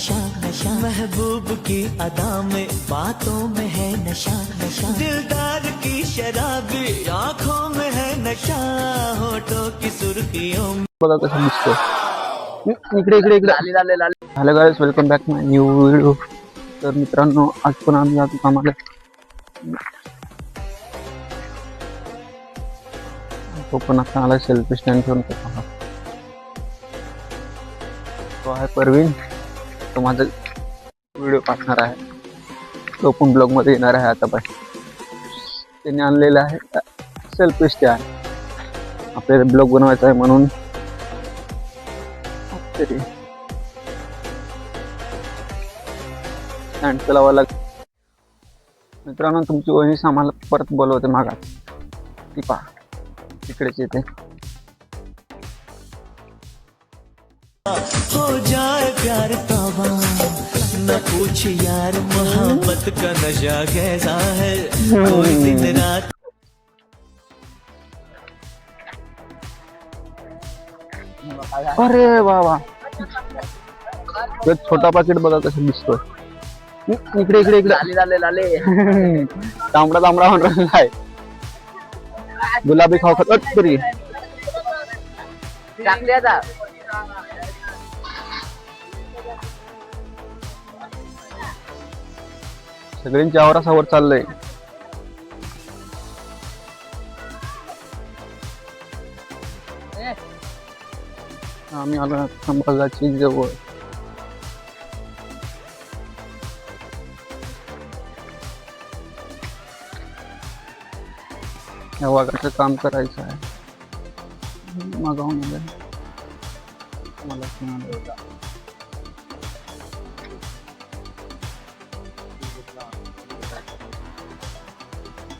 नशा नशा, महबूब की अदा में बातों में है नशा नशा, दिलदार की शराबी आंखों में है नशा, होठों की सुर्खियों में। बघा कसं दिसतोय इकडे इकडे इकडे हॅलो गाईज, वेलकम बॅक माय न्यू व्हिडिओ. तर मित्रांनो, आज पण आम्ही आज कामाला तो पण आता आला सेल्फी स्टँड घेऊन. तो आहे परवीन, तो माझा व्हिडिओ पार्टनर आहे. तो पण ब्लॉग मध्ये येणार आहे. आता पण त्याने आणलेला आहे सेल्फी स्टँड. आपल्याला ब्लॉग बनवायचा आहे म्हणून तरी स्टँड लावावं लागेल. मित्रांनो, तुमची वहिनीच आम्हाला परत बोलवते मागात. ती पहा इकडेच येते. हो जाए प्यार तवा न पूछ यार, मोहब्बत का नशा कैसा है, कोई दिन रात. अरे बाबा, छोटा पाकिट बघा कसं दिसतोय. इकडे इकडे इकडे तांबडा तांबडा म्हणून आहे. गुलाबी खाऊ खात तरी सगळ्यांच्या आवरासावर चाललंय. आम्ही आलो संभागाची जवळ. या वाघाचं काम करायचं आहे. मागावून आलं मला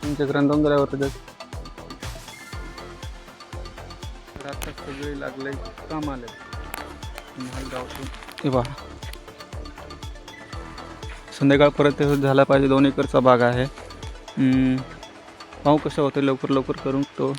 तुमच्या ग्रंथालयावर आता सगळे लागले काम आले. संध्याकाळपर्यंत झाला पाहिजे. 2 एकरचा भाग आहे. पाहू कसं होतं, लवकर लवकर करून तो